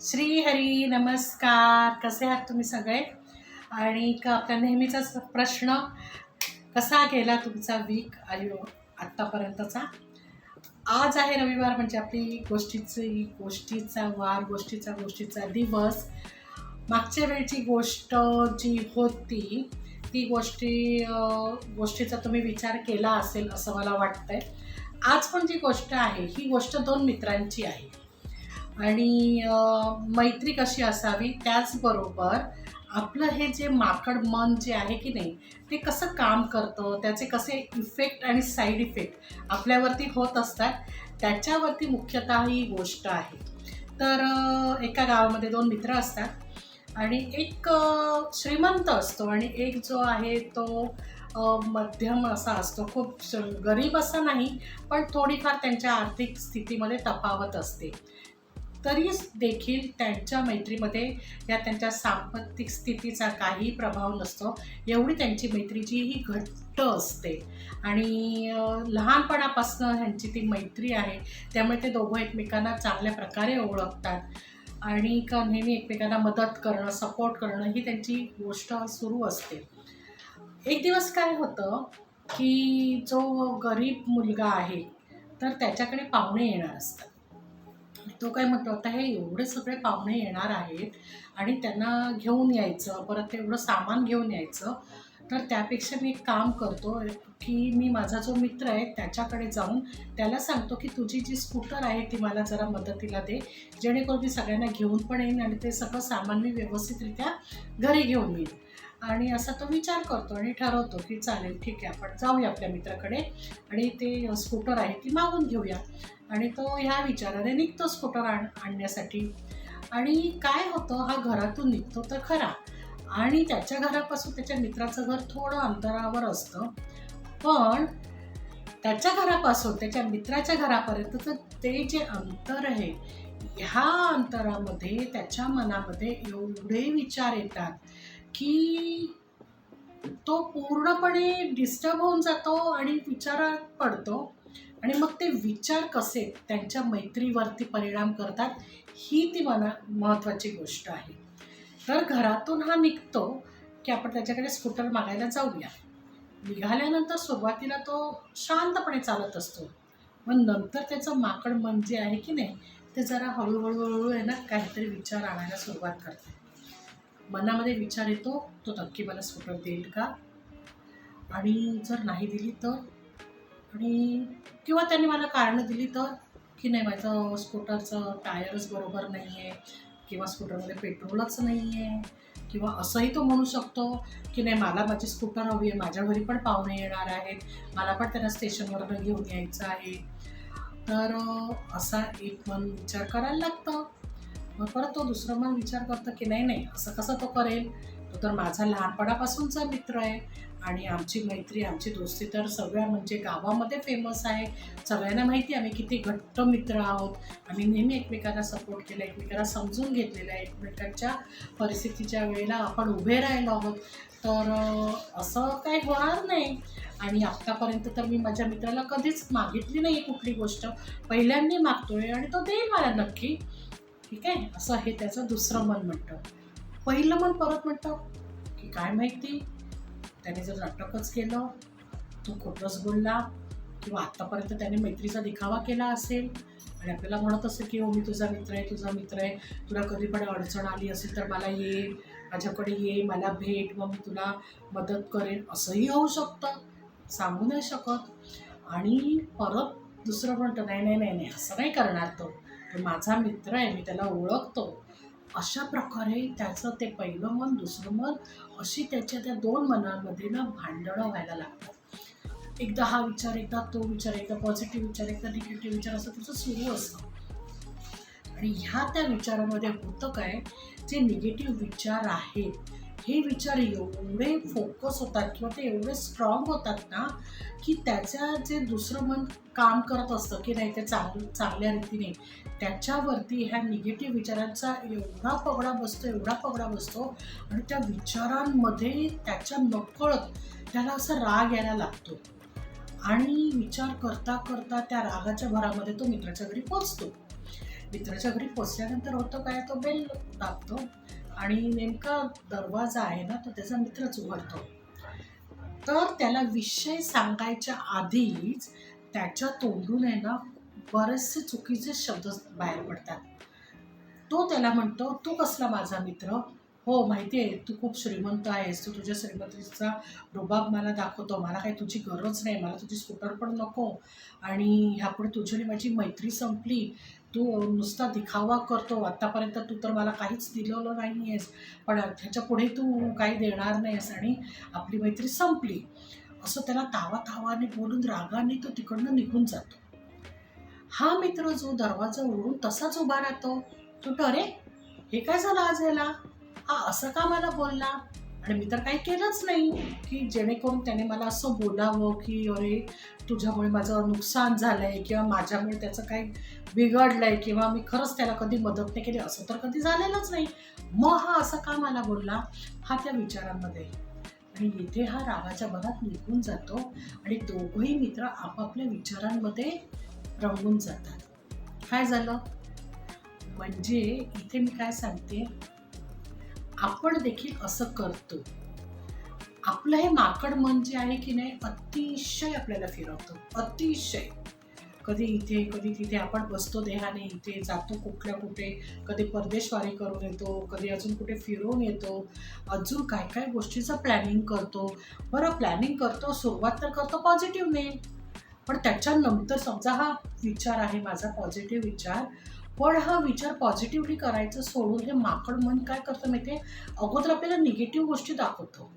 श्री हरी नमस्कार. कसे आहात तुम्ही सगळे? आणि आपला नेहमीचाच प्रश्न, कसा गेला तुमचा वीक आत्तापर्यंतचा? आज आहे रविवार, म्हणजे आपली गोष्टीचा वार, गोष्टीचा दिवस. मागच्या वेळची गोष्ट जी होती ती गोष्टीचा तुम्ही विचार केला असेल असं मला वाटतंय. आज पण जी गोष्ट आहे ही गोष्ट दोन मित्रांची आहे. आणि मैत्री कशी असावी, त्याचबरोबर आपलं हे जे माकड मन जे आहे की नाही, ते कसं काम करतं, त्याचे कसे इफेक्ट आणि साईड इफेक्ट आपल्यावरती होत असतात, त्याच्यावरती मुख्यतः ही गोष्ट आहे. तर एका गावामध्ये दोन मित्र असतात आणि एक श्रीमंत असतो आणि एक जो आहे तो मध्यम असा असतो. खूप गरीब असा नाही, पण थोडीफार त्यांच्या आर्थिक स्थितीमध्ये तफावत असते. तरी देखील त्यांच्या मैत्रीमध्ये या त्यांच्या सांपत्तिक स्थितीचा काही प्रभाव नसतो. एवढी त्यांची मैत्री जी ही घट्ट असते आणि लहानपणापासून ह्यांची ती मैत्री आहे. त्यामुळे ते दोघं एकमेकांना चांगल्या प्रकारे ओळखतात आणि नेहमी एकमेकांना मदत करणं, सपोर्ट करणं ही त्यांची गोष्ट सुरू असते. एक दिवस काय होतं की जो गरीब मुलगा आहे तर त्याच्याकडे पाहुणे येणार असतात. तो काय म्हणतो, आता हे एवढे सगळे पाहुणे येणार आहेत आणि त्यांना घेऊन यायचं, परत ते एवढं सामान घेऊन यायचं, तर त्यापेक्षा मी एक काम करतो की मी माझा जो मित्र आहे त्याच्याकडे जाऊन त्याला सांगतो की तुझी जी स्कूटर आहे ती मला जरा मदतीला दे, जेणेकरून मी सगळ्यांना घेऊन पण येईन आणि ते सगळं सामान मी व्यवस्थितरित्या घरी घेऊन येईन. आणि असा तो विचार करतो आणि ठरवतो की चालेल, ठीक आहे, आपण जाऊया आपल्या मित्राकडे आणि ते स्कूटर आहे ती मागून घेऊया. आणि तो ह्या विचाराने निघतो स्कूटर आणण्यासाठी. आणि काय होतं, हा घरातून निघतो तर खरा, आणि त्याच्या घरापासून त्याच्या मित्राचं घर थोडं अंतरावर असतं. पण त्याच्या घरापासून त्याच्या मित्राच्या घरापर्यंतचं ते जे अंतर आहे, ह्या अंतरामध्ये त्याच्या मनामध्ये एवढे विचार येतात की तो पूर्णपणे डिस्टर्ब होऊन जातो आणि विचारात पडतो. आणि मग ते विचार कसे त्यांच्या मैत्रीवरती परिणाम करतात, ही ती महत्त्वाची गोष्ट आहे. तर घरातून हा निघतो की आपण त्याच्याकडे स्कूटर मागायला जाऊया. निघाल्यानंतर सुरुवातीला तो शांतपणे चालत असतो, पण नंतर त्याचं माकड मन जे आहे की नाही, ते जरा हळूहळू आहे ना काहीतरी विचार आणायला सुरुवात करते. मनामध्ये विचार येतो, तो नक्की मला स्कूटर देईल का, आणि जर नाही दिली तर, आणि किंवा त्यांनी मला कारणं दिली तर, की नाही माझं स्कूटरचं टायरच बरोबर नाही आहे, किंवा स्कूटरमध्ये पेट्रोलच नाही आहे, किंवा असंही तो म्हणू शकतो की नाही मला माझी स्कूटर हवी आहे, माझ्या घरी पण पाहुणे येणार आहेत, मला पण त्यांना स्टेशनवरनं घेऊन यायचं आहे. तर असा एक मन विचार करायला लागतं. मग परत तो दुसरं मन विचार करतं की नाही नाही, असं कसं तो करेल, तो तर माझा लहानपणापासूनचा मित्र आहे आणि आमची मैत्री, आमची दोस्ती तर सगळ्या म्हणजे गावामध्ये फेमस आहे. सगळ्यांना माहिती आहे आम्ही किती घट्ट मित्र आहोत. आम्ही नेहमी एकमेकांना सपोर्ट केला, एकमेकांना समजून घेतलेलं आहे, एकमेकांच्या परिस्थितीच्या वेळेला आपण उभे राहिलो आहोत. तर असं काही होणार नाही. आणि आत्तापर्यंत तर मी माझ्या मित्राला कधीच मागितली नाही कुठली गोष्ट, पहिल्यांदा मागतोय आणि तो देईल मला नक्की. ठीक आहे, असं हे त्याचं दुसरं मन म्हणतं. पहिलं मन परत म्हणतं की काय माहिती, त्याने जर नाटकच केलं, तो खोटंच बोलला, किंवा आत्तापर्यंत त्याने मैत्रीचा दिखावा केला असेल आणि आपल्याला म्हणत असेल की हो मी तुझा मित्र आहे, तुझा मित्र आहे, तुला कधी पण अडचण आली असेल तर मला ये, माझ्याकडे ये, मला भेट, मग मी तुला मदत करेन, असंही होऊ शकतं, सांगू नाही शकत. आणि परत दुसरं म्हणतं नाही नाही नाही नाही, असं नाही करणार तो, तो माझा मित्र आहे, मी त्याला ओळखतो. अशा प्रकारे त्याचं ते पहिलं मन, दुसरं मन, अशी त्याच्या त्या दोन मनांमध्ये ना भांडणं व्हायला लागतात. एकदा हा विचार, एकदा तो विचार, एकदा पॉझिटिव्ह विचार, एकदा निगेटिव्ह विचार, असं त्याचं सुरू असतं. आणि ह्या त्या विचारामध्ये होतं काय, जे निगेटिव्ह विचार आहेत हे विचार एवढे फोकस होतात किंवा ते एवढे स्ट्रॉंग होतात ना, की त्याच्या जे दुसरं मन काम करत असतं की नाही ते चांगल्या रीतीने, त्याच्यावरती ह्या निगेटिव्ह विचारांचा एवढा पगडा बसतो, एवढा पगडा बसतो, आणि त्या विचारांमध्ये त्याच्या नकळत त्याला असा राग यायला लागतो. आणि विचार करता करता त्या रागाच्या भरामध्ये तो मित्राच्या घरी पोचतो. मित्राच्या घरी पोचल्यानंतर होतं काय, तो बेल दाबतो आणि नेमका दरवाजा आहे ना तो त्याचा मित्रच उघडतो. तर त्याला विषय सांगायच्या आधीच त्याच्या तोंडून आहे ना बरेचसे चुकीचे शब्द बाहेर पडतात. तो त्याला म्हणतो, तू कसला माझा मित्र? हो माहिती आहे, तू खूप श्रीमंत आहेस, तू तुझ्या श्रीमंतीचा रुबाब मला दाखवतो, मला काही तुझी गरज नाही, मला तुझी स्कूटर पण नको आणि ह्यापुढे तुझी आणि माझी मैत्री संपली. तू नुसता दिखावा करतो, आत्तापर्यंत तू तर मला काहीच दिलेलं नाही आहेस, पण ह्याच्या पुढे तू काही देणार नाहीस आणि आपली मैत्री संपली. असं त्याला तावातावाने बोलून रागाने तो तिकडनं निघून जातो. हा मित्र जो दरवाजा उघडून तसाच उभा राहतो. तो म्हणतो, अरे हे काय झालं आज ह्याला, हा असं का मला बोलला? आणि मी तर काही केलंच नाही की जेणेकरून त्याने मला असं बोलावं की अरे तुझ्यामुळे माझं नुकसान झालंय किंवा माझ्यामुळे त्याचं काही बिघडलंय किंवा मी खरंच त्याला कधी मदत नाही केली, असं तर कधी झालेलंच नाही. मग हा असं का मला बोलला, हा त्या विचारांमध्ये. आणि इथे हा रागाच्या भरात निघून जातो आणि दोघंही मित्र आपापल्या विचारांमध्ये रंगून जातात. काय झालं म्हणजे इथे मी काय सांगते, आपण देखील असं करतो. आपलं हे माकड मन जे आहे की नाही, अतिशय आपल्याला फिरवतं, अतिशय. कधी इथे कधी तिथे आपण बसतो देहाने, इथे जातो कुठल्या कुठे, कधी परदेशवारी करून येतो, कधी अजून कुठे फिरून येतो, अजून काय काय गोष्टीचं प्लॅनिंग करतो. बरं प्लॅनिंग करतो, सुरुवात तर करतो पॉझिटिव्हने, पण त्याच्यानंतर समजा हा विचार आहे माझा पॉझिटिव्ह विचार, पण हा विचार पॉझिटिव्हली करायचं सोडून हे माकड मन काय करतं माहिती आहे, अगोदर आपल्याला निगेटिव्ह गोष्टी दाखवतो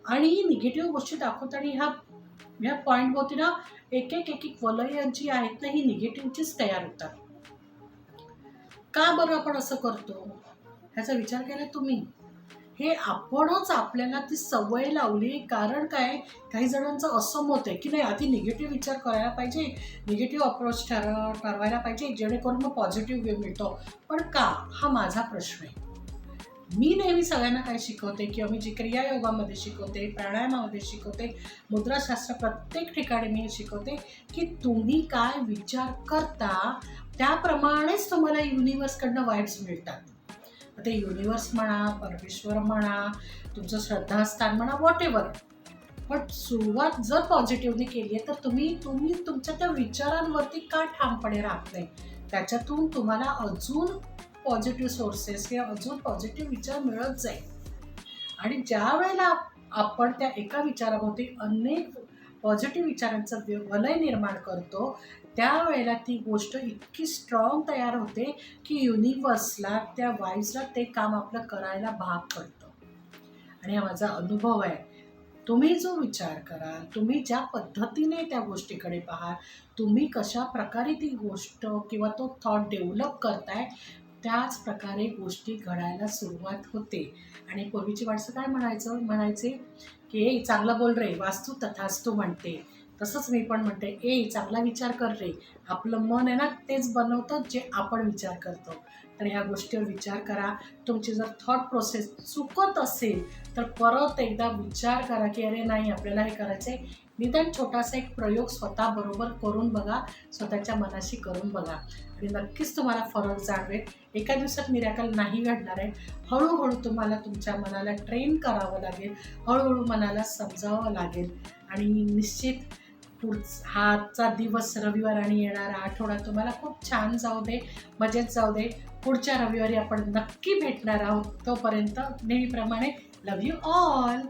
आणि ही निगेटिव्ह गोष्टी दाखवतो आणि ह्या पॉईंटभोवती ना एक एक एक एक वलय जी आहेत ना ही निगेटिव्हचीच तयार होतात. का बरं आपण असं करतो ह्याचा विचार केला तुम्ही? हे आपणच आपल्याला ती सवय लावली. कारण काय, काही जणांचं असं मत आहे की नाही आधी निगेटिव्ह विचार करायला पाहिजे, निगेटिव्ह अप्रोच ठरवायला पाहिजे जेणेकरून मग पॉझिटिव्ह वे मिळतो. पण का, हा माझा प्रश्न आहे. मी नेहमी सगळ्यांना काय शिकवते किंवा मी जी क्रियायोगामध्ये शिकवते, प्राणायामामध्ये शिकवते, मुद्राशास्त्र प्रत्येक ठिकाणी मी हे शिकवते की तुम्ही काय विचार करता त्याप्रमाणेच तुम्हाला युनिवर्सकडनं वाईब्स मिळतात. ते युनिवर्स म्हणा, परमेश्वर म्हणा, तुमचं श्रद्धास्थान म्हणा, व्हॉटेवर. पण सुरुवात जर पॉझिटिव्हली केली आहे तर तुम्ही तुमच्या त्या विचारांवरती का ठामपणे राहत नाही, त्याच्यातून तुम्हाला अजून पॉझिटिव्ह सोर्सेस किंवा अजून पॉझिटिव्ह विचार मिळत जाईल. आणि ज्या वेळेला आपण त्या एका विचाराभोवती अनेक पॉझिटिव्ह विचारांचं वलय निर्माण करतो, त्यावेळेला ती गोष्ट इतकी स्ट्रॉंग तयार होते की युनिवर्सला, त्या वाईब्सला ते काम आपलं करायला भाग पडतं. आणि हा माझा अनुभव आहे. तुम्ही जो विचार कराल, तुम्ही ज्या पद्धतीने त्या गोष्टीकडे पाहाल, तुम्ही कशा प्रकारे ती गोष्ट किंवा तो थॉट डेव्हलप करताय, त्याच प्रकारे गोष्टी घडायला सुरुवात होते. आणि पूर्वीची माणसं काय म्हणायचे की ए चांगलं बोल रे, वास्तू तथास्तू म्हणते. तसंच मी पण म्हणते, ए चांगला विचार कर रे. आपलं मन आहे ना तेच बनवतं जे आपण विचार करतो. तर ह्या गोष्टीवर विचार करा. तुमची जर थॉट प्रोसेस चुकत असेल तर परत एकदा विचार करा की अरे नाही आपल्याला हे करायचं आहे. निदान छोटासा एक प्रयोग स्वतःबरोबर करून बघा, स्वतःच्या मनाशी करून बघा आणि नक्कीच तुम्हाला फरक जाणवेल. एका दिवसात मिरॅकल नाही घडणार आहे. हळूहळू तुम्हाला तुमच्या मनाला ट्रेन करावं लागेल, हळूहळू मनाला समजावं लागेल आणि निश्चित हाचा दिवस रविवार आणि येणारा आठवडा तुम्हाला खूप छान जाऊ दे, मजेत जाऊ दे. पुढच्या रविवारी आपण नक्की भेटणार आहोत. तोपर्यंत नेहमीप्रमाणे लव्ह यू ऑल.